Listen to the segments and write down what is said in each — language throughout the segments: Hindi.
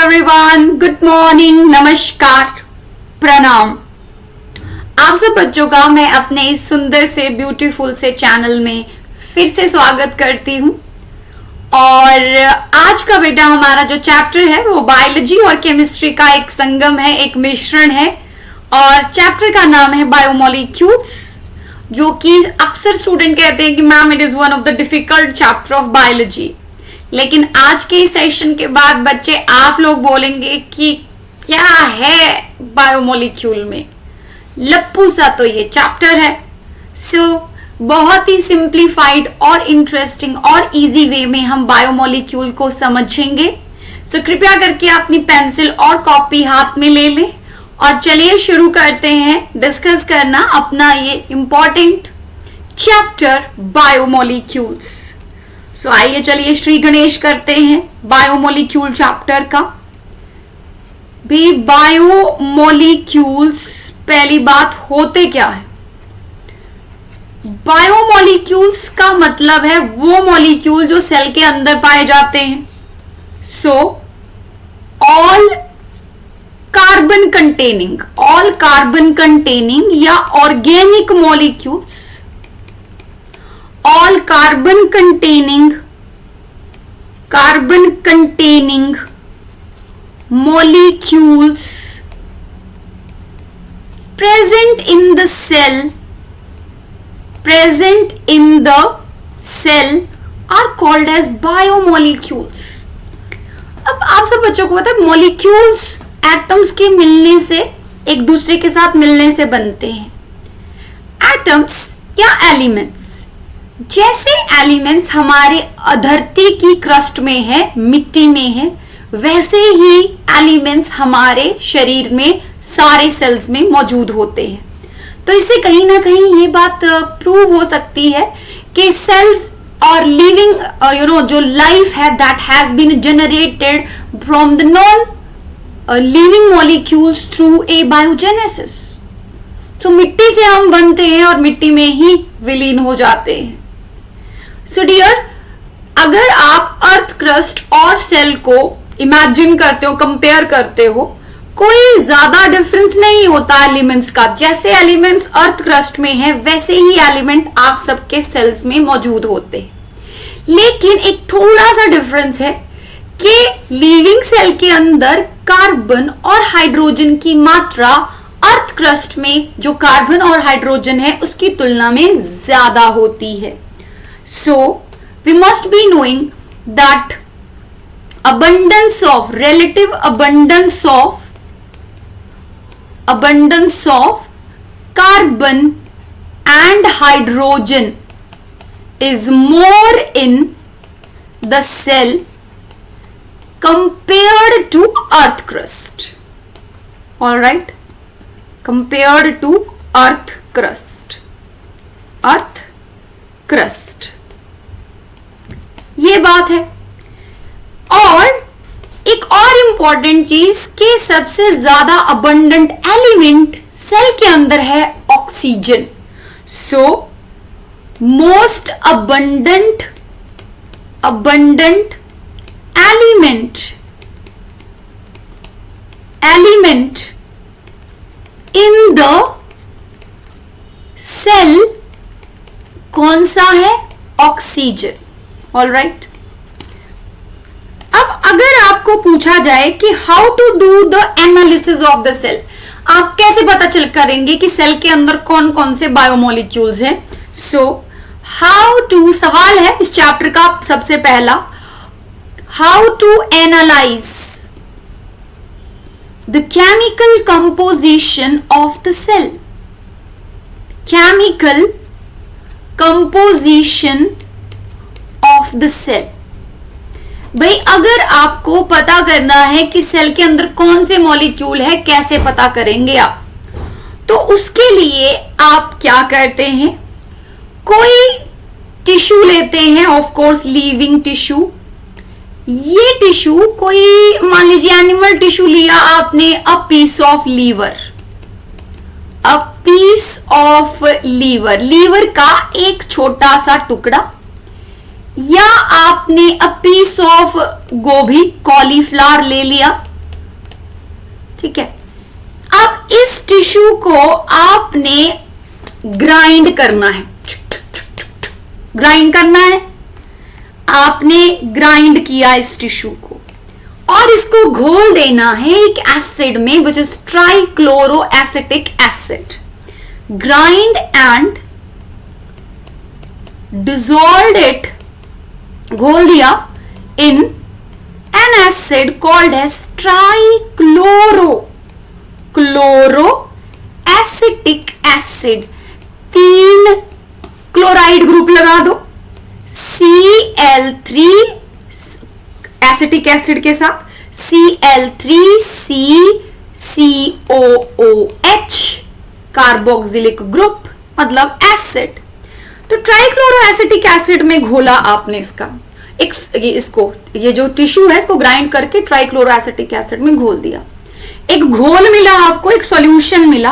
एवरीवन, गुड मॉर्निंग, नमस्कार, प्रणाम। आप सब बच्चों का मैं अपने इस सुंदर से ब्यूटीफुल से चैनल में फिर से स्वागत करती हूँ। और आज का बेटा हमारा जो चैप्टर है वो बायोलॉजी और केमिस्ट्री का एक संगम है, एक मिश्रण है। और चैप्टर का नाम है बायोमोलिक्यूल्स, जो कि अक्सर स्टूडेंट कहते हैं कि ma'am it is one of the difficult chapter of biology. लेकिन आज के इस सेशन के बाद बच्चे आप लोग बोलेंगे कि क्या है बायोमोलिक्यूल में, लप्पू सा तो ये चैप्टर है। बहुत ही सिंप्लीफाइड और इंटरेस्टिंग और इजी वे में हम बायोमोलिक्यूल को समझेंगे। कृपया करके अपनी पेंसिल और कॉपी हाथ में ले लें और चलिए शुरू करते हैं डिस्कस करना अपना ये इंपॉर्टेंट चैप्टर बायोमोलिक्यूल्स। आइए चलिए श्री गणेश करते हैं बायोमोलिक्यूल चैप्टर का। भी बायोमोलिक्यूल्स, पहली बात होते क्या है? बायोमोलिक्यूल्स का मतलब है वो मॉलिक्यूल जो सेल के अंदर पाए जाते हैं। ऑल कार्बन कंटेनिंग या organic molecules, all carbon containing molecules present in the cell are called as biomolecules। अब आप सब बच्चों को पता है molecules एटम्स के मिलने से, एक दूसरे के साथ मिलने से बनते हैं। एटम्स या एलिमेंट्स, जैसे एलिमेंट्स हमारे धरती की क्रस्ट में है, मिट्टी में है, वैसे ही एलिमेंट्स हमारे शरीर में सारे सेल्स में मौजूद होते हैं। तो इससे कहीं ना कहीं ये बात प्रूव हो सकती है कि सेल्स और लिविंग जो लाइफ है that has been generated from the non living molecules through abiogenesis. मिट्टी से हम बनते हैं और मिट्टी में ही विलीन हो जाते हैं। डियर, अगर आप अर्थ क्रस्ट और सेल को इमेजिन करते हो, कंपेयर करते हो, कोई ज्यादा डिफरेंस नहीं होता एलिमेंट्स का। जैसे एलिमेंट्स अर्थ क्रस्ट में है वैसे ही एलिमेंट आप सबके सेल्स में मौजूद होते हैं। लेकिन एक थोड़ा सा डिफरेंस है कि लिविंग सेल के अंदर कार्बन और हाइड्रोजन की मात्रा अर्थ क्रस्ट में जो कार्बन और हाइड्रोजन है उसकी तुलना में ज्यादा होती है। So we must be knowing that relative abundance of carbon and hydrogen is more in the cell compared to earth crust. All right, compared to earth crust. ये बात है। और एक और इंपॉर्टेंट चीज कि सबसे ज्यादा अबंडेंट एलिमेंट सेल के अंदर है oxygen. Most abundant element in the cell कौन सा है? ऑक्सीजन। All right. अब अगर आपको पूछा जाए कि how to do the analysis of the cell, आप कैसे पता करेंगे कि सेल के अंदर कौन कौन से बायोमोलिक्यूल्स हैं? हाउ टू, सवाल है इस चैप्टर का सबसे पहला, how to analyze the chemical composition of the cell. Chemical composition of the cell. भाई अगर आपको पता करना है कि सेल के अंदर कौन से मॉलिक्यूल है, कैसे पता करेंगे आप? तो उसके लिए आप क्या करते हैं, कोई टिश्यू लेते हैं, ऑफ कोर्स लिविंग टिश्यू। ये टिश्यू कोई, मान लीजिए एनिमल टिश्यू लिया आपने, a piece of liver, liver का एक छोटा सा टुकड़ा, या आपने a piece of gobhi, cauliflower ले लिया, ठीक है। अब इस टिश्यू को आपने ग्राइंड करना है, ग्राइंड करना है। आपने ग्राइंड किया इस टिश्यू को और इसको घोल देना है एक एसिड में, which is trichloro acetic acid. Grind and dissolve it, घोल दिया in an acid called as chloro acetic acid. 3 chloride group लगा दो, Cl3 एसिटिक एसिड के साथ Cl3CCOOH कार्बोक्सिलिक ग्रुप, मतलब एसिड। तो ट्राइक्लोरो एसिटिक एसिड में घोला आपने इसका इसको, ये जो टिश्यू है इसको ग्राइंड करके ट्राइक्लोरो एसिटिक एसिड में घोल दिया। एक घोल मिला आपको, एक सॉल्यूशन मिला।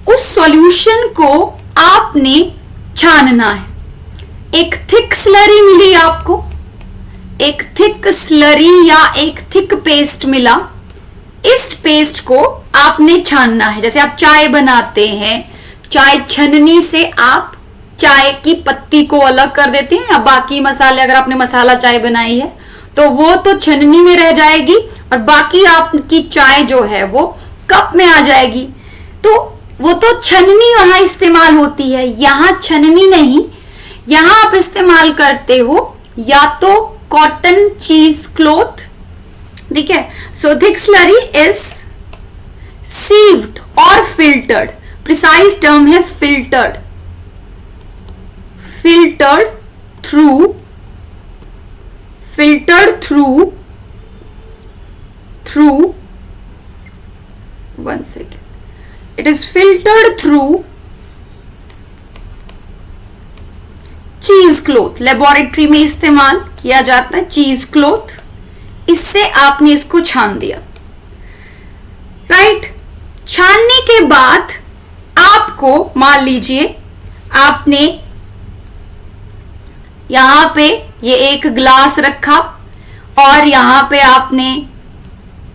उस सॉल्यूशन को आपने छानना है। एक थिक स्लरी मिली आपको, एक थिक स्लरी या एक थिक पेस्ट मिला। इस पेस्ट को आपने छानना है। जैसे आप चाय बनाते हैं, चाय छननी से आप चाय की पत्ती को अलग कर देते हैं, या बाकी मसाले, अगर आपने मसाला चाय बनाई है तो वो तो छननी में रह जाएगी और बाकी आपकी चाय जो है वो कप में आ जाएगी। तो वो तो छननी वहां इस्तेमाल होती है, यहां छननी नहीं, यहां आप इस्तेमाल करते हो या तो कॉटन चीज क्लॉथ, ठीक है। So thick slurry is sieved और फिल्टर्ड, प्रिसाइज टर्म है filtered, filtered through one second, it is filtered through चीज क्लॉथ। लेबोरेटरी में इस्तेमाल किया जाता है चीज क्लॉथ। इससे आपने इसको छान दिया, राइट। छानने के बाद आपको मान लीजिए आपने यहां पे ये एक ग्लास रखा और यहां पे आपने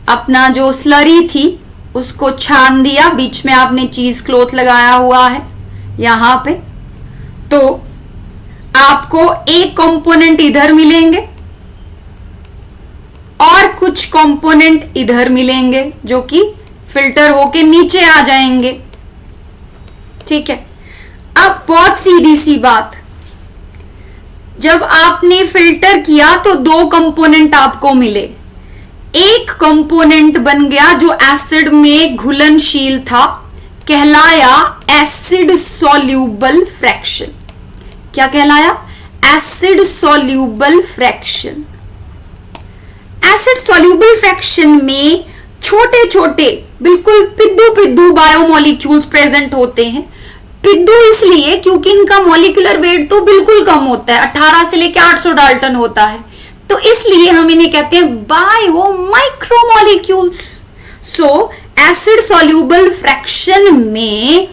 अपना जो स्लरी थी उसको छान दिया, बीच में आपने चीज क्लॉथ लगाया हुआ है यहां पे। तो आपको एक कंपोनेंट इधर मिलेंगे और कुछ कंपोनेंट इधर मिलेंगे जो कि फिल्टर होके नीचे आ जाएंगे, ठीक है। अब बहुत सीधी सी बात, जब आपने फिल्टर किया तो 2 कंपोनेंट आपको मिले। एक कंपोनेंट बन गया जो एसिड में घुलनशील था, कहलाया एसिड सॉल्यूबल फ्रैक्शन। क्या कहलाया? Acid soluble fraction. Acid soluble fraction में छोटे छोटे बिल्कुल पिद्दू पिद्दू बायोमोलिक्यूल्स प्रेजेंट होते हैं। पिद्दू इसलिए क्योंकि इनका मॉलिक्यूलर वेट तो बिल्कुल कम होता है, 18 से लेकर 800 डाल्टन होता है, तो इसलिए हम इन्हें कहते हैं बायो माइक्रोमोलिक्यूल्स। सो एसिड सॉल्यूबल फ्रैक्शन में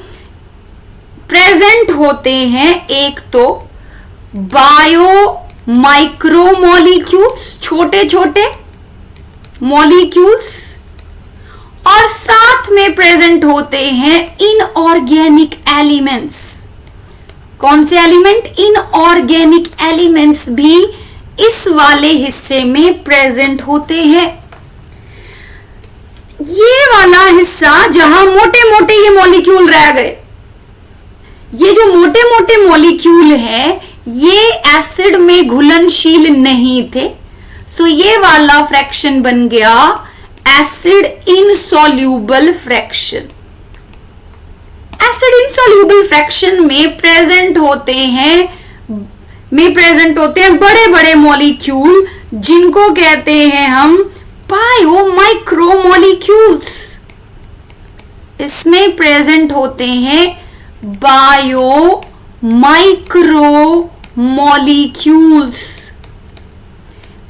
प्रेजेंट होते हैं एक तो बायो माइक्रोमोलिक्यूल्स, छोटे छोटे मॉलिक्यूल्स, और साथ में प्रेजेंट होते हैं इनऑर्गेनिक एलिमेंट्स। कौन से एलिमेंट? इनऑर्गेनिक एलिमेंट्स भी इस वाले हिस्से में प्रेजेंट होते हैं। ये वाला हिस्सा जहां मोटे मोटे ये मॉलिक्यूल रह गए, ये जो मोटे मोटे मॉलिक्यूल हैं ये एसिड में घुलनशील नहीं थे, सो ये वाला फ्रैक्शन बन गया acid insoluble fraction. Acid insoluble fraction में प्रेजेंट होते हैं बड़े बड़े मॉलिक्यूल, जिनको कहते हैं हम बायो माइक्रोमोलिक्यूल्स। इसमें प्रेजेंट होते हैं बायो माइक्रोमोलिक्यूल्स,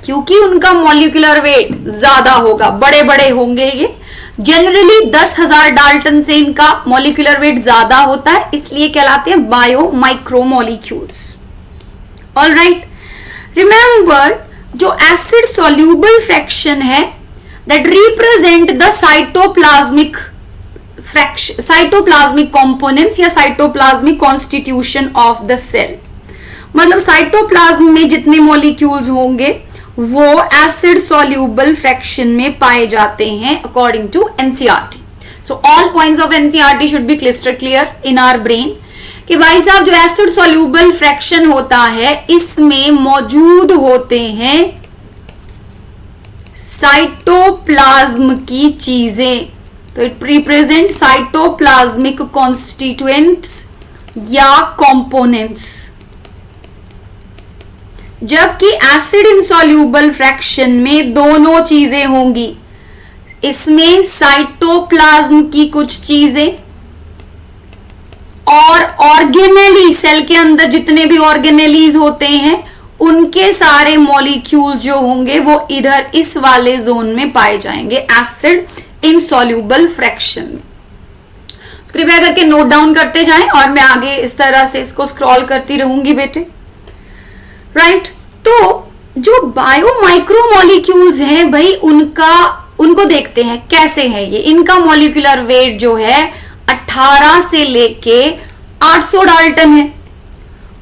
क्योंकि उनका मॉलिक्यूलर वेट ज्यादा होगा, बड़े बड़े होंगे ये। जनरली 10,000 डाल्टन से इनका मॉलिक्यूलर वेट ज्यादा होता है, इसलिए कहलाते हैं bio micromolecules. All right, remember जो एसिड सॉल्यूबल फ्रैक्शन है that represent the cytoplasmic components या cytoplasmic constitution of the cell. मतलब साइटोप्लाज्म में जितने मॉलिक्यूल्स होंगे वो एसिड सॉल्यूबल फ्रैक्शन में पाए जाते हैं according to NCERT. So all points of NCERT should be cluster clear in our brain कि भाई साहब जो एसिड सॉल्यूबल फ्रैक्शन होता है इसमें मौजूद होते हैं साइटोप्लाज्म की चीजें. तो इट रिप्रेजेंट साइटोप्लाज्मिक कॉन्स्टिट्यूएंट्स या कंपोनेंट्स. जबकि एसिड इनसॉल्यूबल फ्रैक्शन में दोनों चीजें होंगी. इसमें साइटोप्लाज्म की कुछ चीजें और ऑर्गेनेली, सेल के अंदर जितने भी ऑर्गेनेलीज होते हैं उनके सारे मॉलिक्यूल जो होंगे वो इधर इस वाले जोन में पाए जाएंगे एसिड इनसॉल्यूबल फ्रैक्शन में. कृपया करके नोट डाउन करते जाएं और मैं आगे इस तरह से इसको स्क्रॉल करती रहूंगी बेटे. राइट तो जो बायोमाइक्रोमोलिक्यूल्स हैं भाई उनको देखते हैं कैसे है ये. इनका मॉलिक्यूलर वेट जो है 18 से लेके 800 डाल्टन है.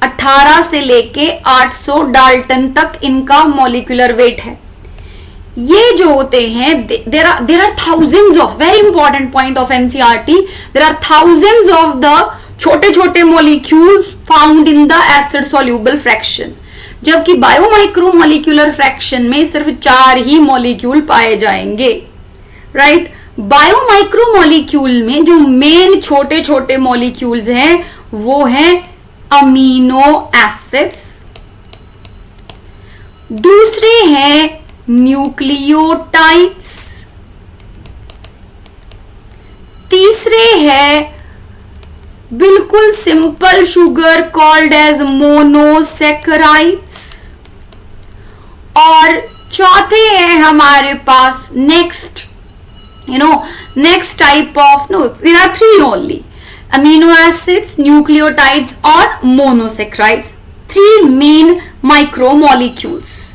18 से लेके 800 डाल्टन तक इनका मॉलिक्यूलर वेट है. ये जो होते हैं there are thousands of, very important point of NCERT, there are thousands of the छोटे छोटे molecules found in the acid soluble fraction. जबकि बायोमाइक्रोमोलिक्यूलर फ्रैक्शन में सिर्फ 4 ही मॉलिक्यूल पाए जाएंगे. राइट बायोमाइक्रोमोलिक्यूल में जो मेन छोटे छोटे मॉलिक्यूल्स हैं वो हैं अमीनो एसिड्स, दूसरे हैं न्यूक्लियोटाइड्स, तीसरे है बिल्कुल simple sugar called as monosaccharides, और चौथे है हमारे पास next type of, no there are 3 only, amino acids, nucleotides और monosaccharides, 3 main micromolecules.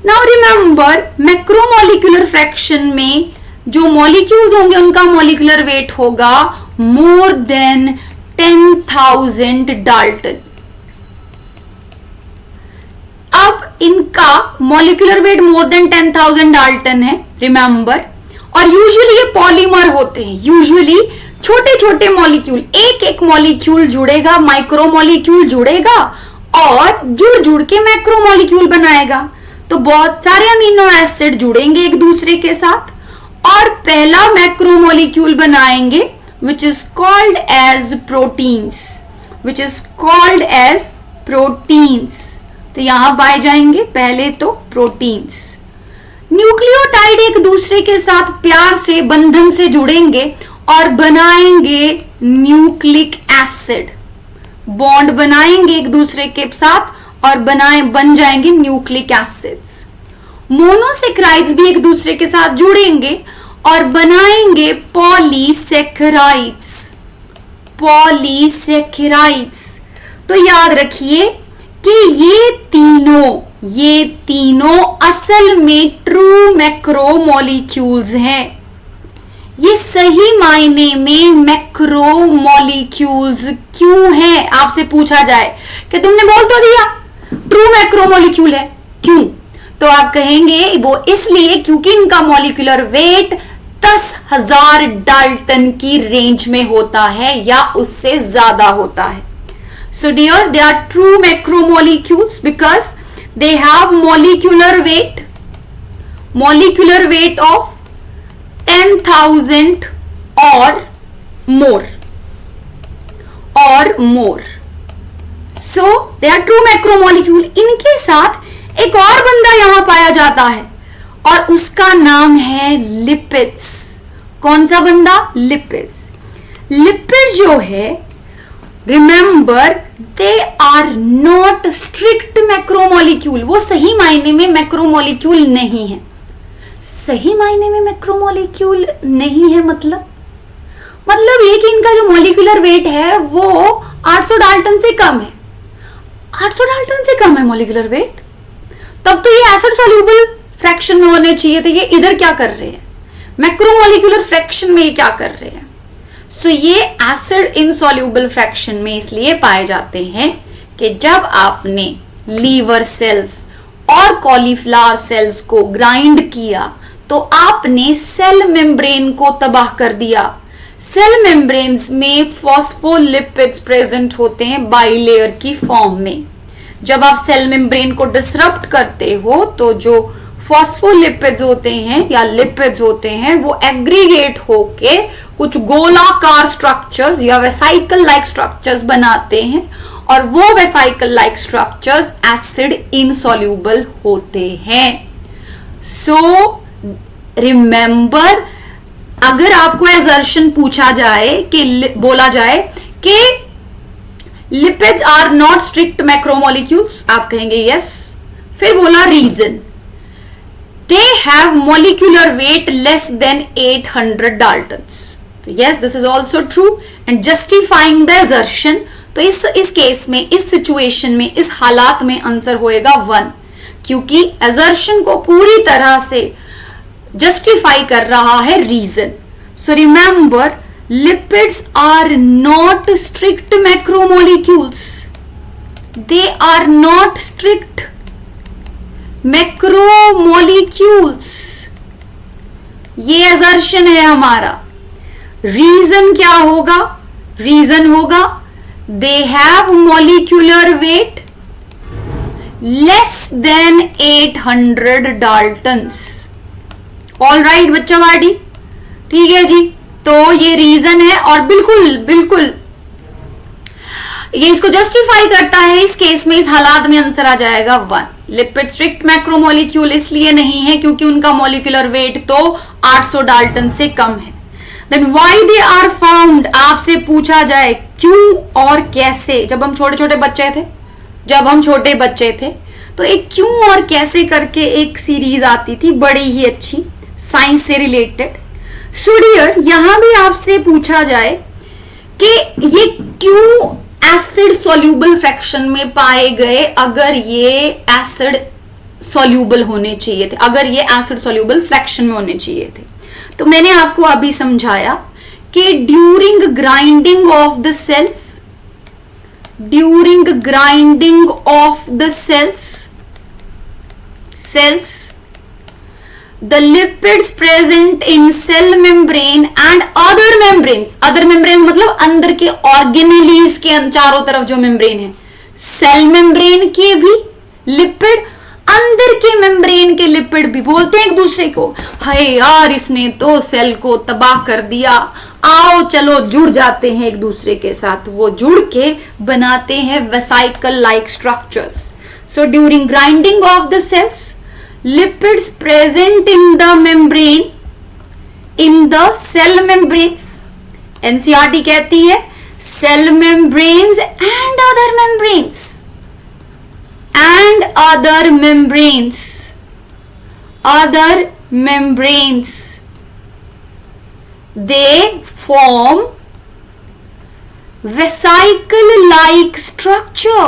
Now remember macromolecular fraction में जो मॉलिक्यूल्स होंगे उनका मॉलिक्यूलर वेट होगा मोर देन 10,000 डाल्टन. अब इनका molecular wait more than 10,000 Dalton है रिमेंबर, और यूजुअली ये पॉलीमर होते हैं. यूजुअली छोटे छोटे मॉलिक्यूल, एक एक मॉलिक्यूल जुड़ेगा, माइक्रोमोलिक्यूल जुड़ेगा और जुड़ जुड़ के मैक्रोमोलिक्यूल बनाएगा. तो बहुत सारे अमीनो एसिड जुड़ेंगे एक दूसरे के साथ और पहला मैक्रोमोलिक्यूल बनाएंगे which is called as proteins. तो यहां पाए जाएंगे पहले तो प्रोटीन्स. न्यूक्लियोटाइड एक दूसरे के साथ प्यार से, बंधन से जुड़ेंगे और बनाएंगे न्यूक्लिक एसिड. बॉन्ड बनाएंगे एक दूसरे के साथ और बन जाएंगे न्यूक्लिक एसिड्स. मोनोसेकेराइड्स भी एक दूसरे के साथ जुड़ेंगे और बनाएंगे पॉलीसेकेराइड्स. तो याद रखिए कि ये तीनों असल में ट्रू मैक्रोमोलिक्यूल्स हैं. ये सही मायने में मैक्रोमोलिक्यूल्स क्यों हैं आपसे पूछा जाए कि तुमने बोल तो दिया ट्रू मैक्रोमोलिक्यूल है, क्यों? तो आप कहेंगे वो इसलिए क्योंकि इनका मॉलिक्यूलर वेट 10,000 डाल्टन की रेंज में होता है या उससे ज्यादा होता है. So dear, they are true macromolecules because they have molecular weight of 10,000 or more. So they are true macromolecule. इनके साथ एक और बंदा यहां पाया जाता है और उसका नाम है लिपिड्स. कौन सा बंदा? लिपिड्स. लिपिड्स जो है, remember, they are not strict macromolecule. वो सही मायने में मैक्रोमोलिक्यूल नहीं है. सही मायने में मैक्रोमोलिक्यूल नहीं है मतलब ये कि इनका जो मॉलिक्यूलर वेट है वो 800 डाल्टन से कम है. 800 डाल्टन से कम है मॉलिक्यूलर वेट, तब तो ये एसिड सॉल्यूबल फ्रैक्शन में होने चाहिए थे. ये इधर क्या कर रहे हैं? मैक्रोमोलिकुलर फ्रैक्शन में ये क्या कर रहे हैं? सो ये एसिड इनसॉल्यूबल फ्रैक्शन में इसलिए पाए जाते हैं कि जब आपने लीवर सेल्स और कॉलीफ्लावर सेल्स को ग्राइंड किया तो आपने सेल मेम्ब्रेन को तबाह कर दिया। सेल मेम्ब्रेन्स में फॉस्फोलिपिड्स प्रेजेंट होते हैं बाइलेयर की फॉर्म में। जब आप सेल मेम्ब्रेन को डिसरप्ट करते हो तो जो फॉस्फोलिपिड्स होते हैं या लिपिड्स होते हैं वो एग्रीगेट होके कुछ गोलाकार स्ट्रक्चर्स या वेसाइकल लाइक स्ट्रक्चर्स बनाते हैं और वो vesicle like structures acid insoluble होते हैं। सो रिमेंबर, अगर आपको एजर्शन पूछा जाए कि बोला जाए कि lipids are not strict macromolecules, आप कहेंगे यस। फिर बोला reason, they have molecular weight less than 800 Daltons. तो yes, this is also true and justifying the assertion. तो इस केस में, इस सिचुएशन में, इस हालात में आंसर होएगा 1, क्योंकि assertion को पूरी तरह से जस्टिफाई कर रहा है reason. So remember, lipids are not strict macromolecules. They are not strict macromolecules, ये असर्शन है हमारा। रीजन क्या होगा? रीजन होगा they have molecular weight less than 800 daltons. All right बच्चा वाडी, ठीक है जी। तो ये रीजन है और बिल्कुल बिल्कुल ये इसको जस्टिफाई करता है। इस केस में, इस हालात में आंसर आ जाएगा 1। लिपिड स्ट्रिक्ट मैक्रोमोलिक्यूल इसलिए नहीं है क्योंकि उनका मॉलिक्यूलर वेट तो 800 डाल्टन से कम है। Then why they are found, आपसे पूछा जाए क्यों और कैसे। जब हम छोटे बच्चे थे तो एक क्यों और कैसे करके एक सीरीज आती थी, बड़ी ही अच्छी, साइंस से रिलेटेड। सो डियर, यहां भी आपसे पूछा जाए कि ये क्यों एसिड सॉल्यूबल फ्रैक्शन में पाए गए, अगर ये एसिड सॉल्यूबल होने चाहिए थे, अगर ये एसिड सॉल्यूबल फ्रैक्शन में होने चाहिए थे। तो मैंने आपको अभी समझाया कि during grinding of the cells, the lipids present in cell membrane and other membranes मतलब अंदर के ऑर्गेनेलीज के चारों तरफ जो मेम्ब्रेन है, सेल मेम्ब्रेन के भी लिपिड, अंदर के मेम्ब्रेन के लिपिड भी बोलते हैं एक दूसरे को, हाय यार इसने तो सेल को तबाह कर दिया, आओ चलो जुड़ जाते हैं एक दूसरे के साथ। वो जुड़ के बनाते हैं vesicle like structures. So during grinding of the cells, lipids present in the membrane, in the cell membranes, NCERT कहती है cell membranes and other membranes, they form vesicle like structures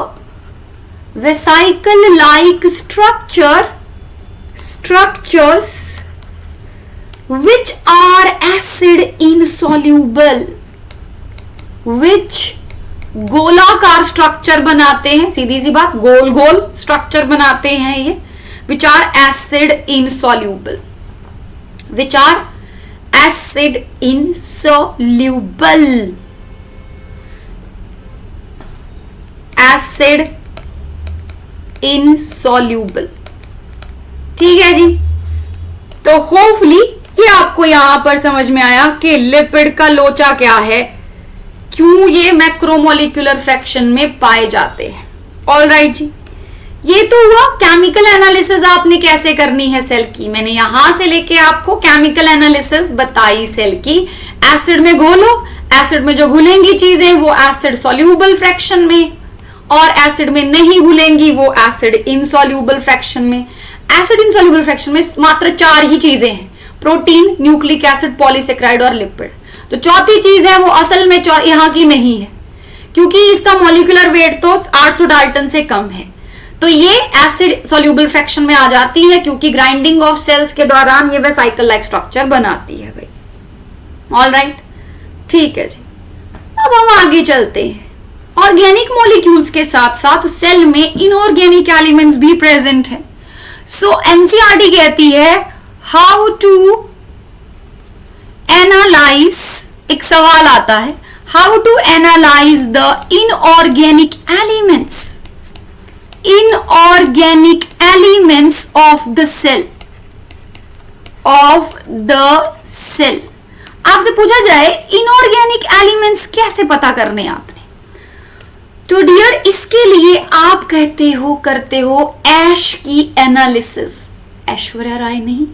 which are acid insoluble, which गोलाकार स्ट्रक्चर बनाते हैं, सीधी सी बात, गोल गोल स्ट्रक्चर बनाते हैं ये, which are acid insoluble, ठीक है जी। तो होपफुली ये आपको यहां पर समझ में आया कि लिपिड का लोचा क्या है, क्यों ये मैक्रोमोलिकुलर फ्रैक्शन में पाए जाते हैं। ऑल राइट जी, ये तो हुआ केमिकल एनालिसिस आपने कैसे करनी है सेल की। मैंने यहां से लेके आपको केमिकल एनालिसिस बताई सेल की। एसिड में घोलो, एसिड में जो घुलेंगी चीजें वो एसिड सॉल्यूबल फ्रैक्शन में, और एसिड में नहीं घुलेंगी वो एसिड इनसॉल्यूबल फ्रैक्शन में। एसिड इनसॉल्यूबल फ्रैक्शन में मात्र 4 ही चीजें हैं, प्रोटीन, न्यूक्लिक एसिड, पॉलीसेक्राइड और लिपिड। तो चौथी चीज है वो असल में यहाँ की नहीं है, क्योंकि इसका मॉलिक्यूलर वेट तो 800 डाल्टन से कम है। तो ये एसिड सॉल्यूबल फ्रैक्शन में आ जाती है, क्योंकि ग्राइंडिंग ऑफ सेल्स के दौरान ये वह साइकिल लाइक स्ट्रक्चर बनाती है भाई। ऑल राइट, ठीक है जी। अब हम आगे चलते हैं। ऑर्गेनिक मॉलिक्यूल्स के साथ साथ सेल में इनऑर्गेनिक एलिमेंट्स भी प्रेजेंट है। सो एनसीईआरटी कहती है हाउ टू एनालाइज, एक सवाल आता है, how to analyze the inorganic elements, inorganic elements of the cell, of the cell. आपसे पूछा जाए इनऑर्गेनिक एलिमेंट्स कैसे पता करने आपने, तो डियर इसके लिए आप कहते हो, करते हो ऐश की एनालिसिस। ऐश्वर्या राय नहीं,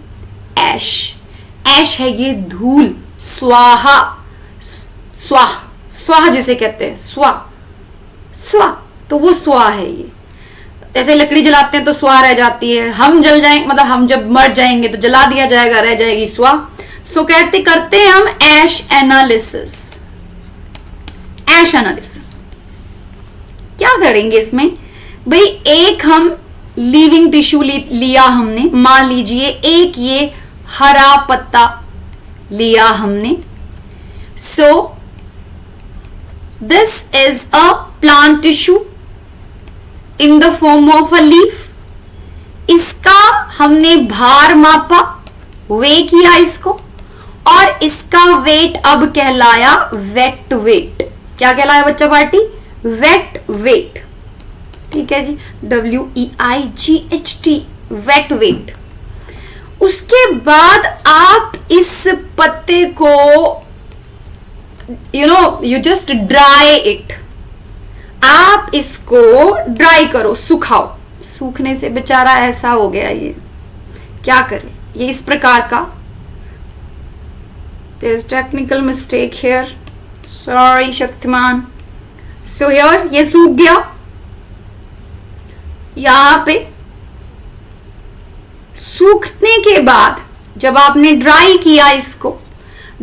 ऐश, ऐश है ये धूल, स्वाहा, स्वाह, स्वाह जिसे कहते हैं, स्वा, स्वा, तो वो स्वा है ये। जैसे लकड़ी जलाते हैं तो स्वा रह जाती है, हम जल जाएंगे, मतलब हम जब मर जाएंगे तो जला दिया जाएगा, रह जाएगी स्वा। सो कहते करते हैं हम ऐश एनालिसिस। ऐश एनालिसिस क्या करेंगे इसमें भाई, एक हम लिविंग टिश्यू लिया हमने, मान लीजिए एक ये हरा पत्ता लिया हमने। सो this is a plant tissue in the form of a leaf. इसका हमने भार मापा, वे किया इसको, और इसका वेट अब कहलाया वेट वेट। क्या कहलाया बच्चा पार्टी, वेट वेट, ठीक है जी, WEIGHT, वेट वेट। उसके बाद आप इस पत्ते को यू जस्ट ड्राई इट, आप इसको ड्राई करो, सुखाओ। सूखने से बेचारा ऐसा हो गया, ये क्या करे, ये इस प्रकार का, there is technical mistake here, sorry Shaktimaan. So here ये सूख गया, यहां पे सूखने के बाद जब आपने ड्राई किया, इसको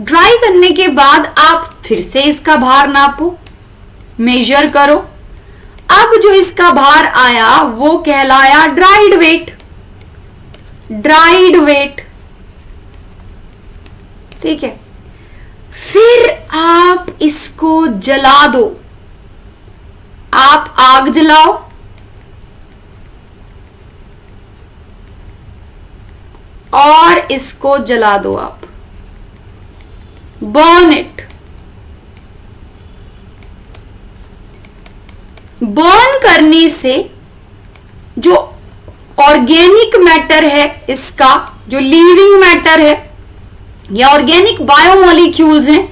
ड्राई करने के बाद आप फिर से इसका भार नापो, मेजर करो। अब जो इसका भार आया वो कहलाया ड्राइड वेट, ड्राइड वेट, ठीक है। फिर आप इसको जला दो, आप आग जलाओ, और इसको जला दो, आप बर्न इट। बर्न करने से जो ऑर्गेनिक मैटर है, इसका जो लिविंग मैटर है या ऑर्गेनिक बायोमोलिक्यूल्स हैं,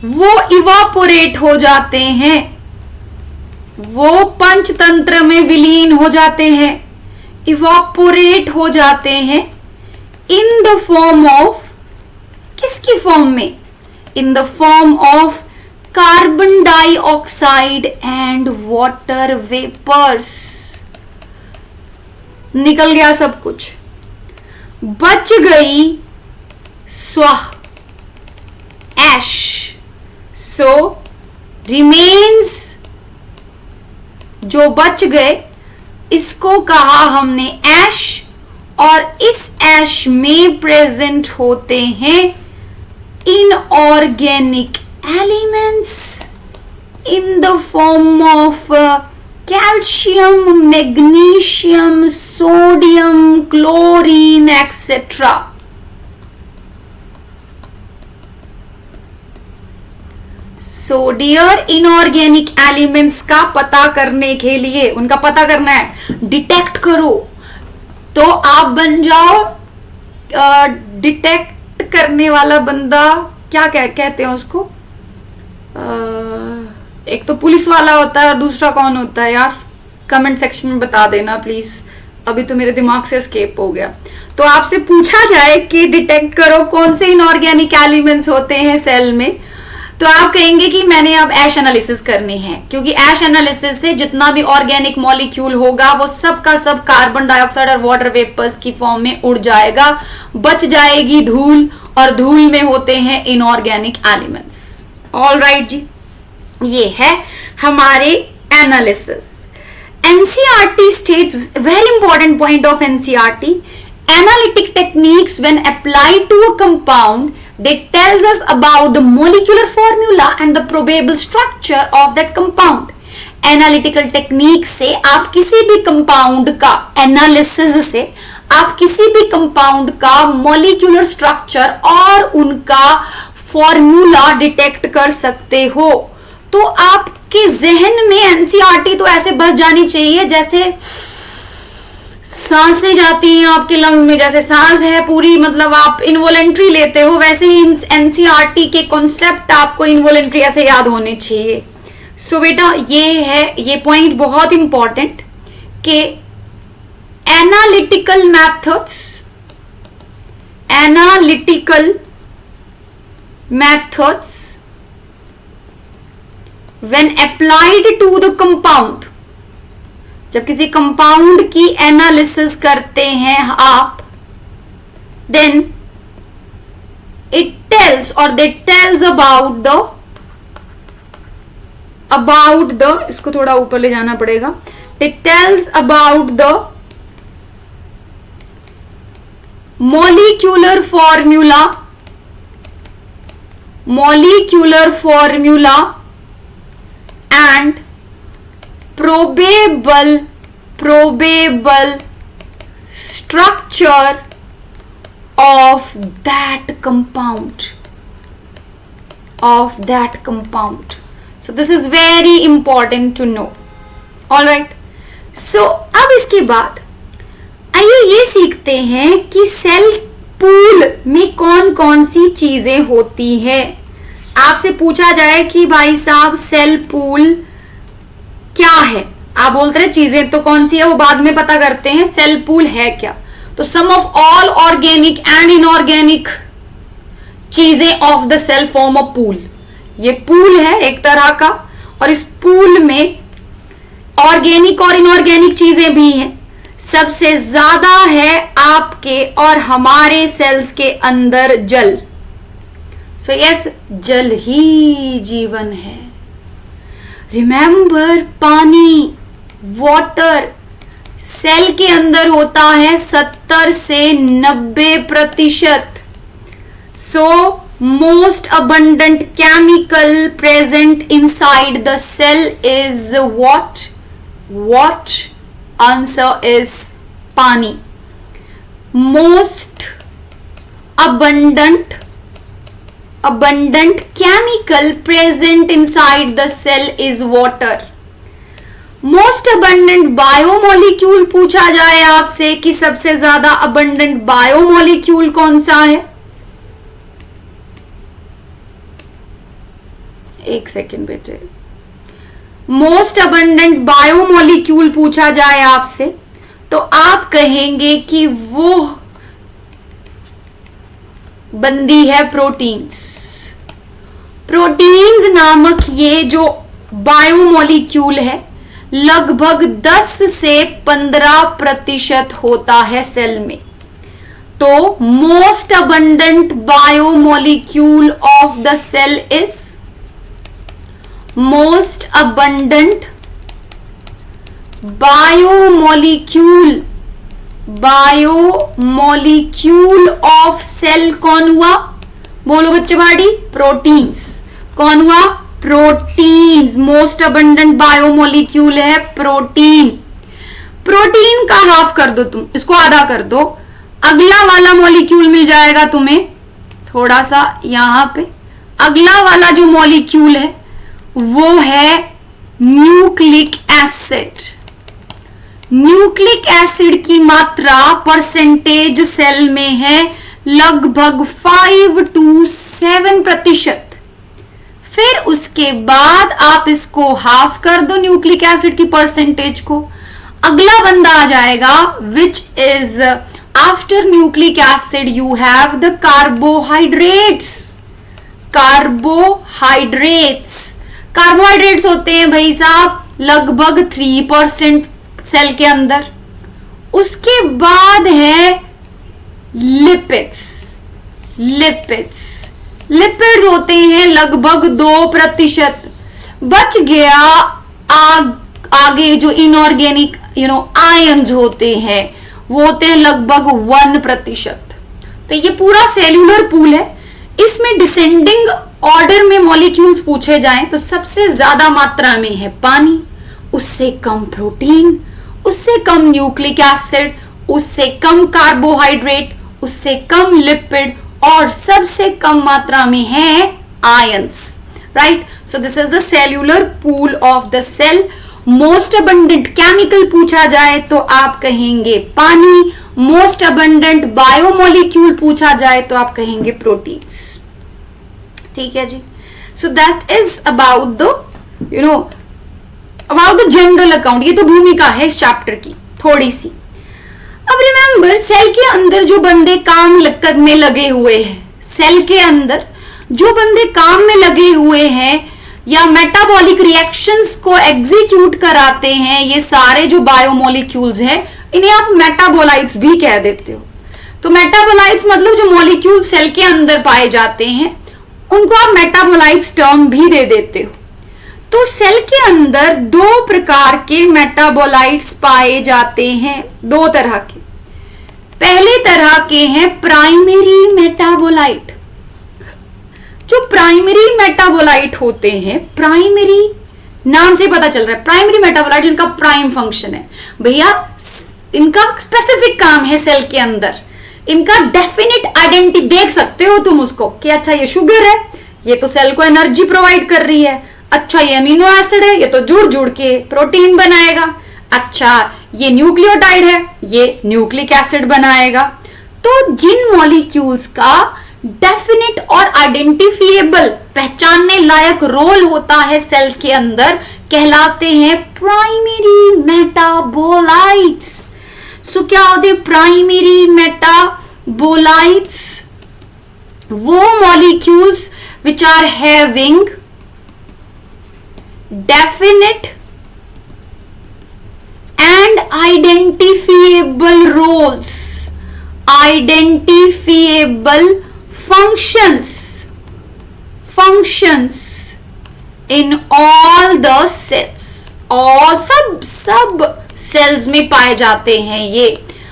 वो इवापोरेट हो जाते हैं, वो पंचतंत्र में विलीन हो जाते हैं, इवापोरेट हो जाते हैं इन द फॉर्म ऑफ, किसकी फॉर्म में, in the form of carbon dioxide and water vapours. निकल गया सब कुछ, बच गई स्वाह, एश। सो रिमेन्स, जो बच गए इसको कहा हमने ऐश, और इस ऐश में प्रेजेंट होते हैं inorganic elements in the form of calcium, magnesium, sodium, chlorine etcetera. So dear, inorganic elements का पता करने के लिए, उनका पता करना है, डिटेक्ट करो, तो आप बन जाओ डिटेक्ट करने वाला बंदा। क्या कहते हैं उसको, एक तो पुलिस वाला होता है और दूसरा कौन होता है यार, कमेंट सेक्शन में बता देना प्लीज, अभी तो मेरे दिमाग से एस्केप हो गया। तो आपसे पूछा जाए कि डिटेक्ट करो कौन से इनऑर्गेनिक एलिमेंट्स होते हैं सेल में, तो आप कहेंगे कि मैंने अब ऐश एनालिसिस करनी है, क्योंकि ऐश एनालिसिस से जितना भी ऑर्गेनिक मॉलिक्यूल होगा वो सब का सब कार्बन डाइऑक्साइड और वाटर वेपर्स की फॉर्म में उड़ जाएगा, बच जाएगी धूल, और धूल में होते हैं इनऑर्गेनिक एलिमेंट्स। ऑल राइट जी, ये है हमारे analysis. NCERT states, very important point of NCERT, analytic techniques when applied to a compound, they tells us about the molecular formula and the probable structure of that compound. Analytical technique से आप किसी भी कंपाउंड का एनालिसिस से आप किसी भी कंपाउंड का मॉलिक्यूलर स्ट्रक्चर और उनका फॉर्मूला डिटेक्ट कर सकते हो। तो आपके जहन में एनसीईआरटी तो ऐसे बस जानी चाहिए जैसे सांसें जाती हैं आपके लंग्स में, जैसे सांस है पूरी, मतलब आप इनवॉलेंट्री लेते हो, वैसे ही एनसीईआरटी के कॉन्सेप्ट आपको इनवॉलेंट्री ऐसे याद होने चाहिए। सो बेटा ये पॉइंट बहुत इंपॉर्टेंट कि analytical methods when applied to the compound, जब किसी कंपाउंड की एनालिसिस करते हैं आप, then it tells or they tells about the इसको थोड़ा ऊपर ले जाना पड़ेगा, it tells about the molecular formula and probable structure of that compound. So this is very important to know. All right. So अब इसके बाद आइए ये सीखते हैं कि सेल पूल में कौन कौन सी चीजें होती है। आपसे पूछा जाए कि भाई साहब सेल पूल क्या है, आप बोलते हैं चीजें तो कौन सी है वो बाद में पता करते हैं, सेल पूल है क्या? तो sum of all organic and inorganic चीजें of the cell form of pool. ये पूल है एक तरह का, और इस पूल में ऑर्गेनिक और इनऑर्गेनिक चीजें भी हैं। सबसे ज्यादा है आपके और हमारे सेल्स के अंदर जल। सो यस, जल ही जीवन है। रिमेंबर, पानी, वाटर सेल के अंदर होता है 70 से 90%। सो most abundant chemical present inside the cell is what? Answer is pani. Most abundant chemical present inside the cell is water. Most abundant biomolecule पूछा जाए आपसे कि सबसे ज्यादा abundant biomolecule कौन सा है? एक सेकेंड बेटे। मोस्ट अबंडेंट बायोमोलिक्यूल पूछा जाए आपसे तो आप कहेंगे कि वो बंदी है प्रोटीन्स। प्रोटीन्स नामक ये जो बायोमोलिक्यूल है लगभग 10 से 15% होता है सेल में। तो most abundant biomolecule of the cell is most abundant biomolecule of cell कौन हुआ? बोलो बच्चे बाड़ी, प्रोटीन्स। कौन हुआ? प्रोटीन्स। मोस्ट अबंडेंट बायोमोलिक्यूल है प्रोटीन। प्रोटीन का हाफ कर दो, तुम इसको आधा कर दो, अगला वाला मॉलिक्यूल मिल जाएगा तुम्हें थोड़ा सा यहां पे। अगला वाला जो मॉलिक्यूल है वो है न्यूक्लिक एसिड। न्यूक्लिक एसिड की मात्रा परसेंटेज सेल में है लगभग 5 to 7%। फिर उसके बाद आप इसको हाफ कर दो न्यूक्लिक एसिड की परसेंटेज को, अगला बंदा आ जाएगा which is after nucleic acid you have the carbohydrates होते हैं भाई साहब लगभग 3% सेल के अंदर। उसके बाद है लिपिड्स होते हैं लगभग 2%। बच गया आगे जो इनऑर्गेनिक आयंस होते हैं वो होते हैं लगभग 1%। तो ये पूरा सेल्यूलर पूल है। इसमें डिसेंडिंग ऑर्डर में मॉलिक्यूल्स पूछे जाएं तो सबसे ज्यादा मात्रा में है पानी, उससे कम प्रोटीन, उससे कम न्यूक्लिक एसिड, उससे कम कार्बोहाइड्रेट, उससे कम लिपिड और सबसे कम मात्रा में है ions, right. So this is the cellular pool of the cell. Most abundant chemical पूछा जाए तो आप कहेंगे पानी, मोस्ट अबंडेंट बायोमोलिक्यूल पूछा जाए तो आप कहेंगे प्रोटीन्स। ठीक है जी। So that is about the about the general account. ये तो भूमिका है इस चैप्टर की थोड़ी सी। अब रिमेंबर, सेल के अंदर जो बंदे काम में लगे हुए हैं, सेल के अंदर जो बंदे काम में लगे हुए हैं या मेटाबॉलिक रिएक्शंस को एग्जीक्यूट कराते हैं, ये सारे जो बायोमोलिक्यूल्स हैं इन्हें आप मेटाबोलाइट्स भी कह देते हो। तो मेटाबोलाइट्स मतलब जो मॉलिक्यूल सेल के अंदर पाए जाते हैं उनको आप मेटाबोलाइट्स टर्म भी दे देते हो। तो सेल के अंदर 2 प्रकार के मेटाबोलाइट्स पाए जाते हैं, 2 तरह के। पहले तरह के हैं प्राइमरी मेटाबोलाइट। जो प्राइमरी मेटाबोलाइट होते हैं, प्राइमरी नाम से पता चल रहा है, प्राइमरी मेटाबोलाइट जिनका प्राइम फंक्शन है, भैया इनका स्पेसिफिक काम है सेल के अंदर, इनका डेफिनेट आइडेंटिटी देख सकते हो तुम उसको कि अच्छा ये शुगर है, ये तो सेल को एनर्जी प्रोवाइड कर रही है, अच्छा ये अमीनो एसिड है, ये तो जुड़ जुड़ के प्रोटीन बनाएगा, अच्छा ये न्यूक्लियोटाइड है, ये न्यूक्लिक एसिड बनाएगा। तो जिन मॉलिक्यूल्स का डेफिनेट और आइडेंटिफिएबल पहचानने लायक रोल होता है सेल्स के अंदर कहलाते हैं प्राइमरी मेटाबोलाइट्स। सो क्या होते हैं प्राइमरी मेटाबोलाइट्स? वो molecules which are having definite and identifiable roles, identifiable functions in all the cells, और सब सेल्स में पाए जाते हैं ये।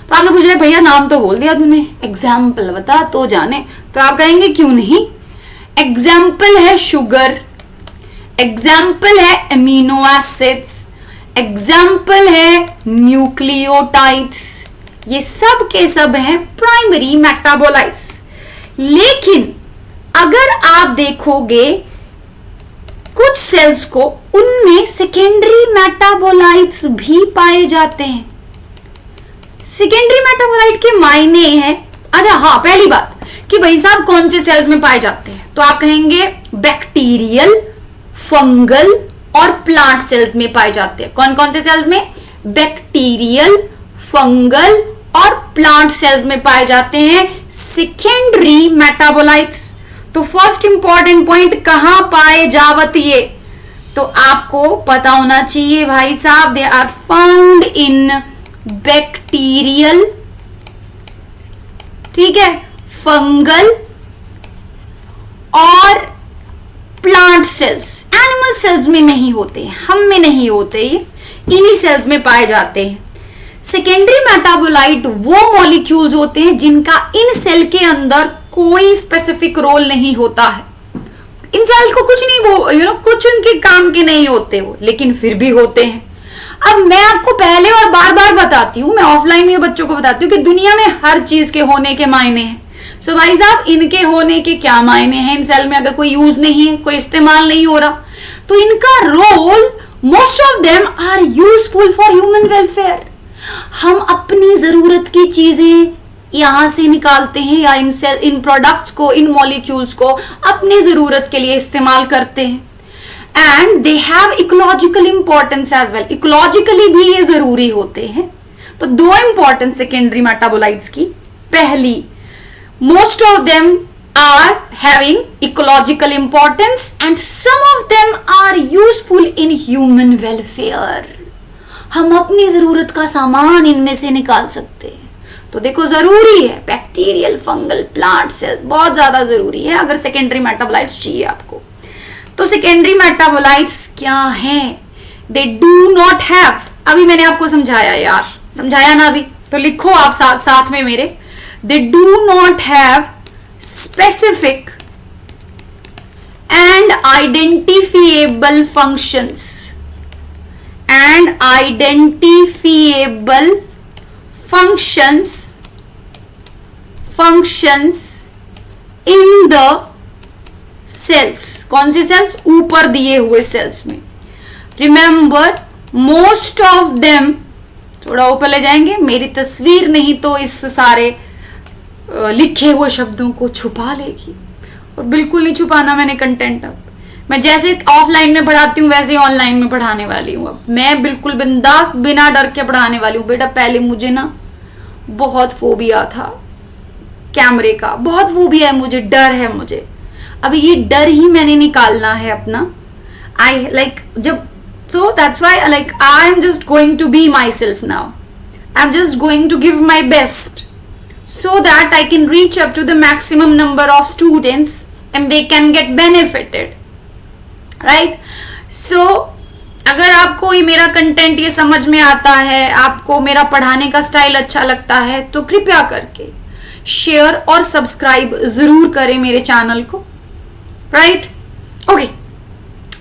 तो आप लोग पूछ रहे भैया नाम तो बोल दिया तूने, एग्जाम्पल बता तो जाने। तो आप कहेंगे क्यों नहीं, एग्जाम्पल है शुगर, एग्जाम्पल है अमीनो एसिड्स, एग्जाम्पल है न्यूक्लियोटाइड्स, ये सब के सब हैं प्राइमरी मेटाबोलाइट्स। लेकिन अगर आप देखोगे कुछ सेल्स को, उनमें सेकेंडरी मेटाबोलाइट्स भी पाए जाते हैं। सेकेंडरी मेटाबोलाइट के मायने हैं, अच्छा हाँ, पहली बात कि भाई साहब कौन से सेल्स में पाए जाते हैं, तो आप कहेंगे बैक्टीरियल, फंगल और प्लांट सेल्स में पाए जाते हैं। कौन कौन से सेल्स में? बैक्टीरियल, फंगल और प्लांट सेल्स में पाए जाते हैं सेकेंडरी मेटाबोलाइट्स। तो फर्स्ट इंपॉर्टेंट पॉइंट, कहां पाए जावत ये, तो आपको पता होना चाहिए भाई साहब, they are found in bacterial, ठीक है, फंगल और प्लांट सेल्स। एनिमल सेल्स में नहीं होते, हम में नहीं होते, ये इन्हीं सेल्स में पाए जाते हैं। सेकेंडरी मेटाबोलाइट वो मॉलिक्यूल्स होते हैं जिनका इन सेल के अंदर कोई स्पेसिफिक रोल नहीं होता है। इन सेल्स को कुछ नहीं, वो कुछ उनके काम के नहीं होते वो, लेकिन फिर भी होते हैं। अब मैं आपको पहले और बार बार बताती हूं, मैं ऑफलाइन में बच्चों को बताती हूँ कि दुनिया में हर चीज के होने के मायने हैं। सो भाई साहब इनके होने के क्या मायने हैं इन सेल में, अगर कोई यूज नहीं है, कोई इस्तेमाल नहीं हो रहा, तो इनका role, most of them are useful for human welfare. हम अपनी जरूरत की चीजें यहां से निकालते हैं या इन प्रोडक्ट्स को, इन मॉलिक्यूल्स को अपनी जरूरत के लिए इस्तेमाल करते हैं। And they have ecological importance as well, ecologically भी ये जरूरी होते हैं। तो 2 इंपॉर्टेंट सेकेंडरी मेटाबोलाइट्स की, पहली, most of them are having ecological importance and some of them are useful in human welfare. हम अपनी जरूरत का सामान इनमें से निकाल सकते हैं। तो देखो जरूरी है, बैक्टीरियल, फंगल, प्लांट सेल्स बहुत ज्यादा जरूरी है अगर सेकेंडरी मेटाबोलाइट्स चाहिए आपको। तो सेकेंडरी मेटाबोलाइट्स क्या हैं? दे डू नॉट हैव, अभी मैंने आपको समझाया यार, समझाया ना अभी, तो लिखो आप साथ में मेरे, they do not have specific and identifiable functions, and identifiable functions in the cells. कौन से सेल्स? ऊपर दिए हुए सेल्स में। रिमेंबर मोस्ट ऑफ देम, थोड़ा ऊपर ले जाएंगे, मेरी तस्वीर नहीं तो इस सारे लिखे हुए शब्दों को छुपा लेगी, और बिल्कुल नहीं छुपाना मैंने कंटेंट। अब मैं जैसे ऑफलाइन में पढ़ाती हूँ वैसे ही ऑनलाइन में पढ़ाने वाली हूँ। अब मैं बिल्कुल बिंदास बिना डर के पढ़ाने वाली हूँ। बेटा पहले मुझे ना बहुत फोबिया था कैमरे का, बहुत फोबिया है मुझे, डर है मुझे। अभी ये डर ही मैंने निकालना है अपना। आई लाइक जब, so that's why like I am just going to be myself now. I'm just going to give my best so that I can reach up to the maximum number of students and they can get benefited, right? So अगर आपको ये मेरा कंटेंट ये समझ में आता है, आपको मेरा पढ़ाने का स्टाइल अच्छा लगता है, तो कृपया करके शेयर और सब्सक्राइब जरूर करें मेरे चैनल को, राइट? ओके,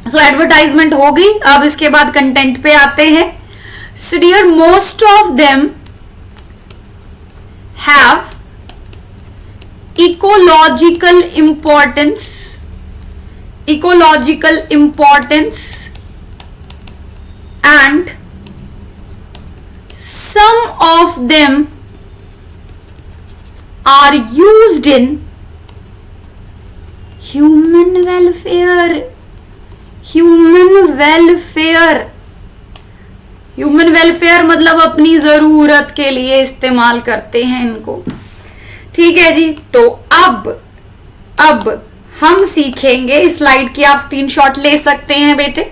सो एडवर्टाइजमेंट हो गई, अब इसके बाद कंटेंट पे आते हैं। So dear, most of them have ecological importance and some of them are used in human welfare. मतलब अपनी जरूरत के लिए इस्तेमाल करते हैं इनको, ठीक है जी। तो अब हम सीखेंगे, स्लाइड की आप स्क्रीनशॉट ले सकते हैं बेटे,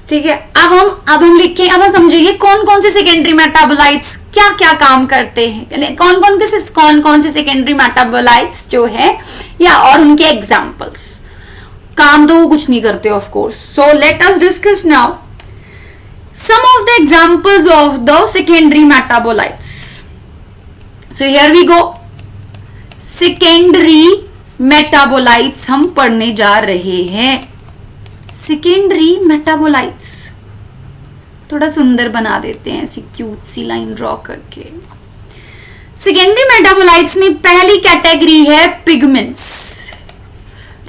ठीक है। अब हम लिखें, अब हम समझिए कौन कौन से सेकेंडरी मेटाबोलाइट्स क्या क्या काम करते हैं, कौन कौन से सेकेंडरी मेटाबोलाइट्स जो है या और उनके एग्जांपल्स। काम तो वो कुछ नहीं करते of course. So let us discuss now some of the examples of the secondary metabolites. So here we go, secondary metabolites हम पढ़ने जा रहे हैं। सेकेंडरी मेटाबोलाइट्स थोड़ा सुंदर बना देते हैं, ऐसी क्यूट सी लाइन ड्रॉ करके। सेकेंडरी मेटाबोलाइट्स में पहली कैटेगरी है पिगमेंट्स।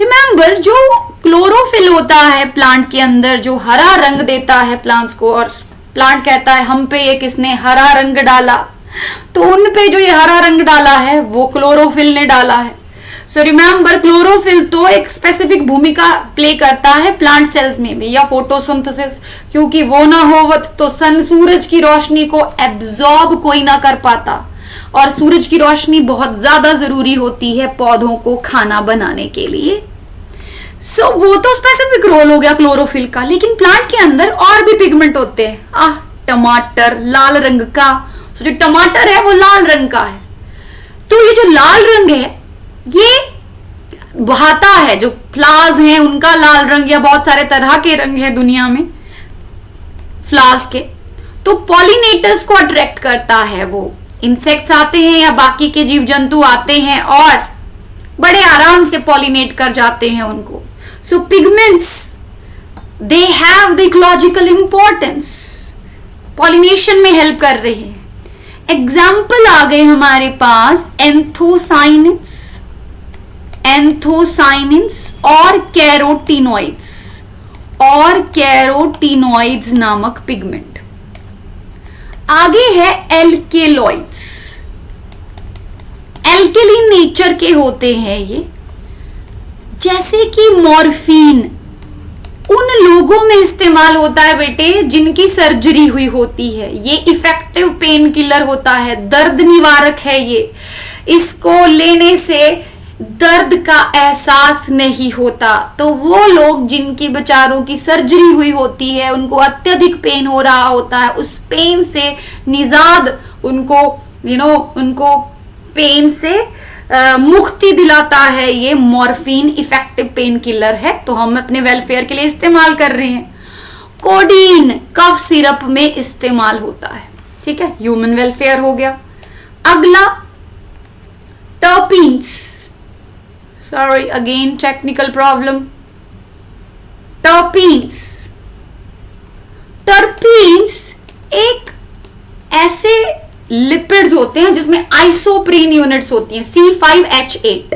रिमेंबर, जो क्लोरोफिल होता है प्लांट के अंदर, जो हरा रंग देता है प्लांट्स को, और प्लांट कहता है हम पे ये किसने हरा रंग डाला, तो उन पे जो ये हरा रंग डाला है वो क्लोरोफिल ने डाला है। सो रिमेंबर, क्लोरोफिल तो एक स्पेसिफिक भूमिका प्ले करता है प्लांट सेल्स में भी, या फोटोसिंथेसिस, क्योंकि वो ना हो तो सूरज की रोशनी को एब्जॉर्ब कोई ना कर पाता, और सूरज की रोशनी बहुत ज्यादा जरूरी होती है पौधों को खाना बनाने के लिए। सो वो तो स्पेसिफिक रोल हो गया क्लोरोफिल का। लेकिन प्लांट के अंदर और भी पिगमेंट होते हैं। टमाटर लाल रंग का, जो टमाटर है वो लाल रंग का है, तो ये जो लाल रंग है ये बहाता है, जो फ्लावर्स हैं उनका लाल रंग, या बहुत सारे तरह के रंग है दुनिया में फ्लावर्स के, तो पॉलिनेटर्स को अट्रैक्ट करता है। वो इंसेक्ट्स आते हैं या बाकी के जीव जंतु आते हैं और बड़े आराम से पॉलिनेट कर जाते हैं उनको। So pigments they have the ecological importance, pollination में हेल्प कर रहे हैं। एग्जाम्पल आ गए हमारे पास एंथोसाइनिन्स और कैरोटीनॉइड्स नामक पिगमेंट। आगे है एल्केलॉइड्स। एल्केलिन नेचर के होते हैं ये, जैसे कि मॉर्फिन उन लोगों में इस्तेमाल होता है बेटे जिनकी सर्जरी हुई होती है। ये इफेक्टिव पेन किलर होता है, दर्द निवारक है ये। इसको लेने से दर्द का एहसास नहीं होता। तो वो लोग जिनकी बेचारों की सर्जरी हुई होती है, उनको अत्यधिक पेन हो रहा होता है, उस पेन से निजाद उनको उनको पेन से मुक्ति दिलाता है ये मॉर्फिन। इफेक्टिव पेन किलर है, तो हम अपने वेलफेयर के लिए इस्तेमाल कर रहे हैं। कोडीन कफ सिरप में इस्तेमाल होता है। ठीक है, ह्यूमन वेलफेयर हो गया। अगला terpenes, sorry again technical problem. Terpenes, terpenes एक ऐसे लिपिड्स होते हैं जिसमें आइसोप्रीन यूनिट्स होती हैं, C5H8।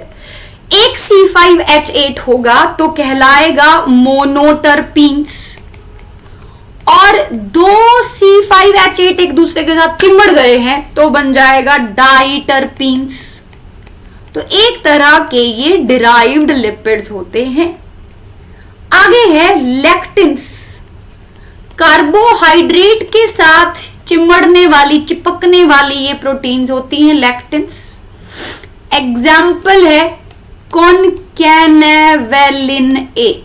एक C5H8 होगा तो कहलाएगा मोनोटर्पीन्स, और दो C5H8 एक दूसरे के साथ चिमड़ गए हैं तो बन जाएगा डाइटर्पीन्स। तो एक तरह के ये डिराइव्ड लिपिड्स होते हैं। आगे है लेक्टिन्स, कार्बोहाइड्रेट के साथ चिमड़ने वाली, चिपकने वाली ये प्रोटीन्स होती हैं लेक्टिन्स। एग्जाम्पल है कॉनकैनावेलिन ए,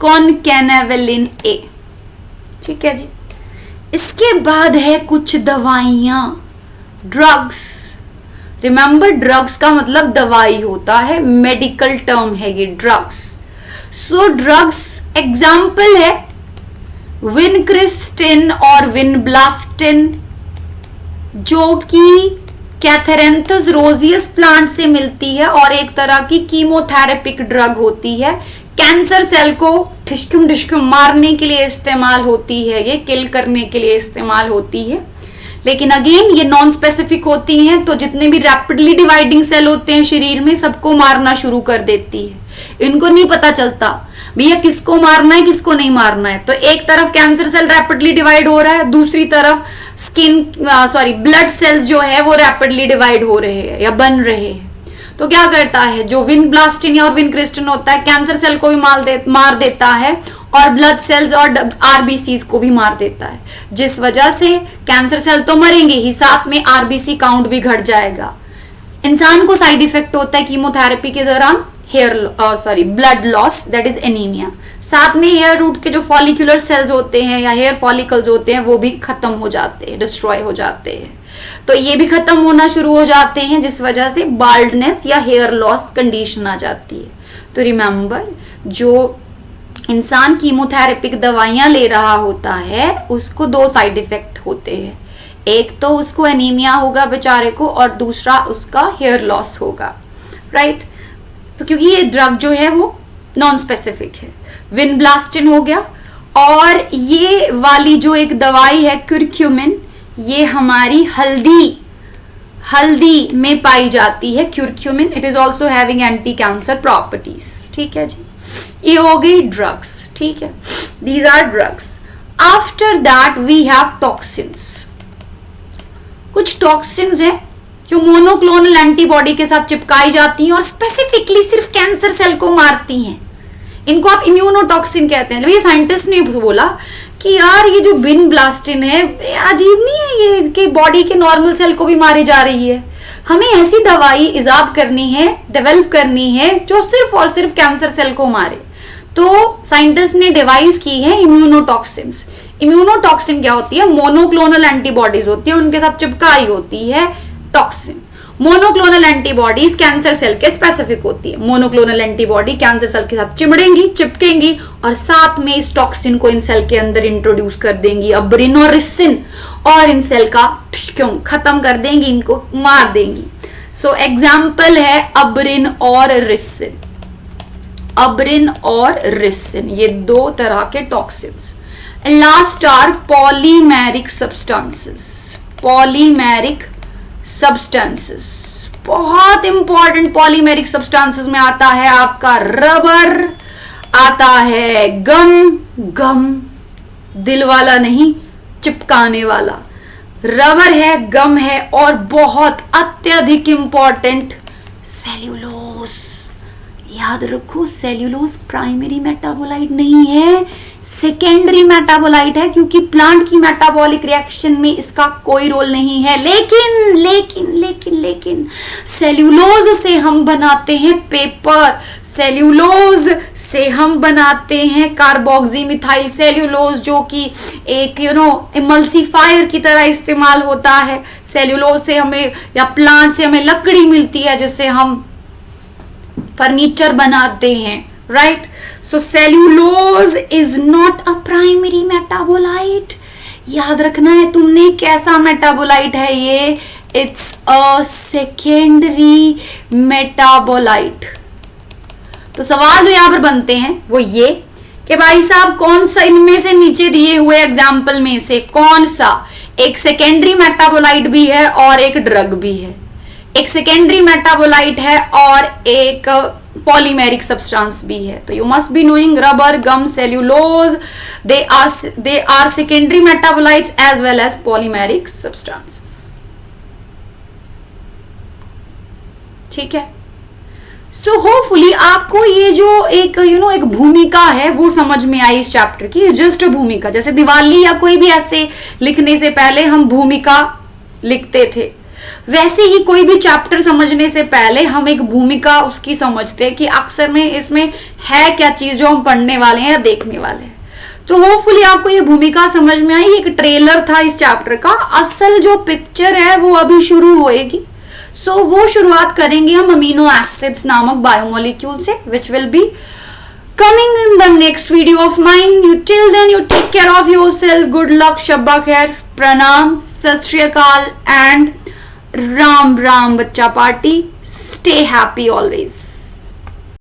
कॉनकैनावेलिन ए। ठीक है जी। इसके बाद है कुछ दवाइयां, ड्रग्स। रिमेंबर ड्रग्स का मतलब दवाई होता है, मेडिकल टर्म है ये ड्रग्स। सो ड्रग्स एग्जाम्पल है विनक्रिस्टिन और विनब्लास्टिन, जो कि कैथेरेंथस रोजियस प्लांट से मिलती है और एक तरह की कीमोथेरेपिक ड्रग होती है। कैंसर सेल को ठिशकुम ठिशकुम मारने के लिए इस्तेमाल होती है, ये किल करने के लिए इस्तेमाल होती है। लेकिन अगेन ये नॉन स्पेसिफिक होती हैं, तो जितने भी रैपिडली डिवाइडिंग सेल होते हैं शरीर में सबको मारना शुरू कर देती है। इनको नहीं पता चलता भैया किसको मारना है किसको नहीं मारना है। तो एक तरफ कैंसर सेल रैपिडली डिवाइड हो रहा है, दूसरी तरफ ब्लड सेल्स जो है वो रैपिडली डिवाइड हो रहे हैं या बन रहे हैं। तो क्या करता है, जो विनब्लास्टिन और विनक्रिस्टिन होता है कैंसर सेल को भी मार देता है और ब्लड सेल्स और आरबीसी को भी मार देता है, जिस वजह से कैंसर सेल तो मरेंगे ही, साथ में आरबीसी काउंट भी घट जाएगा। इंसान को साइड इफेक्ट होता है कीमोथेरेपी के दौरान blood loss, that is anaemia. साथ में हेयर रूट के जो फॉलिकुलर सेल्स होते हैं या हेयर फॉलिकल्स होते हैं वो भी खत्म हो जाते हैं, डिस्ट्रॉय हो जाते हैं। तो ये भी खत्म होना शुरू हो जाते हैं, जिस वजह से बाल्डनेस या हेयर लॉस कंडीशन आ जाती है। तो रिमेंबर, जो इंसान कीमोथेरेपिक दवाइयां ले रहा होता है उसको दो साइड इफेक्ट होते हैं, एक तो उसको एनीमिया होगा बेचारे को और दूसरा उसका हेयर लॉस होगा, राइट। तो क्योंकि ये ड्रग जो है वो नॉन स्पेसिफिक है। विनब्लास्टिन हो गया, और ये वाली जो एक दवाई है क्यूरक्यूमिन, ये हमारी हल्दी में पाई जाती है curcumin. It is also having anti cancer properties. ठीक है जी, ये हो गई ड्रग्स। ठीक है, these are drugs. After that we have toxins. कुछ टॉक्सिन्स हैं जो मोनोक्लोनल एंटीबॉडी के साथ चिपकाई जाती हैं और स्पेसिफिकली सिर्फ कैंसर सेल को मारती हैं। इनको आप इम्यूनोटॉक्सिन कहते हैं। ये साइंटिस्ट ने बोला कि यार ये जो विनब्लास्टिन है अजीब नहीं है, ये कि बॉडी के नॉर्मल सेल को भी मारी जा रही है। हमें ऐसी दवाई इजाद करनी है, डेवलप करनी है जो सिर्फ और सिर्फ कैंसर सेल को मारे। तो साइंटिस्ट ने डिवाइस की है इम्यूनोटॉक्सिन्स। इम्यूनोटॉक्सिन क्या होती है, मोनोक्लोनल एंटीबॉडीज होती है, उनके साथ चिपकाई होती है toxin. Monoclonal antibodies cancer cell के स्पेसिफिक होती है। मोनोक्लोनल एंटीबॉडी कैंसर सेल के साथ चिमड़ेंगी, चिपकेंगी और साथ में इस टॉक्सिन को इन सेल के अंदर इंट्रोड्यूस कर देंगी, अब्रिन और रिसिन, और इन सेल का खत्म कर देंगी, इनको मार देंगी। सो एग्जाम्पल है अब्रिन और रिसिन। अब्रिन और रिसिन ये दो तरह के toxins. Last are polymeric substances. Polymeric substances बहुत इंपॉर्टेंट। पॉलीमेरिक सब्सटेंसेस में आता है आपका रबर, आता है गम दिल वाला नहीं, चिपकाने वाला। रबर है, गम है, और बहुत अत्यधिक इंपॉर्टेंट सेल्यूलोज। याद रखो, सेल्यूलोज प्राइमरी मेटाबोलाइट नहीं है, सेकेंडरी मेटाबोलाइट है, क्योंकि प्लांट की मेटाबॉलिक रिएक्शन में इसका कोई रोल नहीं है। लेकिन लेकिन लेकिन लेकिन सेल्यूलोज से हम बनाते हैं पेपर, सेल्यूलोज से हम बनाते हैं कार्बोक्सी मिथाइल सेल्यूलोज, जो कि एक इमल्सिफायर की तरह इस्तेमाल होता है। सेल्यूलोज से हमें या प्लांट से हमें लकड़ी मिलती है जिससे हम फर्नीचर बनाते हैं, right? So cellulose is not a primary metabolite. याद रखना है तुमने, कैसा मेटाबोलाइट है ये? It's a secondary metabolite. तो सवाल जो यहां पर बनते हैं वो ये कि भाई साहब कौन सा इनमें से नीचे दिए हुए एग्जाम्पल में से कौन सा एक सेकेंडरी मेटाबोलाइट भी है और एक ड्रग भी है? एक सेकेंडरी मेटाबोलाइट है और एक पॉलीमेरिक सब्सटेंस भी है. तो you must be knowing rubber, gum, cellulose, they are secondary metabolites as well as polymeric substances. ठीक है. सो होपफुली आपको ये जो एक एक भूमिका है वो समझ में आई इस चैप्टर की. जस्ट भूमिका, जैसे दिवाली या कोई भी ऐसे लिखने से पहले हम भूमिका लिखते थे, वैसे ही कोई भी चैप्टर समझने से पहले हम एक भूमिका उसकी समझते हैं कि अक्सर में इसमें है क्या चीज जो हम पढ़ने वाले हैं या देखने वाले हैं. तो होपफुली आपको ये भूमिका समझ में आई. एक ट्रेलर था इस चैप्टर का. असल जो पिक्चर है वो अभी शुरू होएगी. सो वो शुरुआत करेंगे हम अमीनो एसिड्स नामक बायोमोलिक्यूल से, which will be coming in the next video of mine. Till then you take care of yourself. Good luck, शब्बा खैर, प्रणाम, सत श्री अकाल and राम राम बच्चा पार्टी. Stay happy always.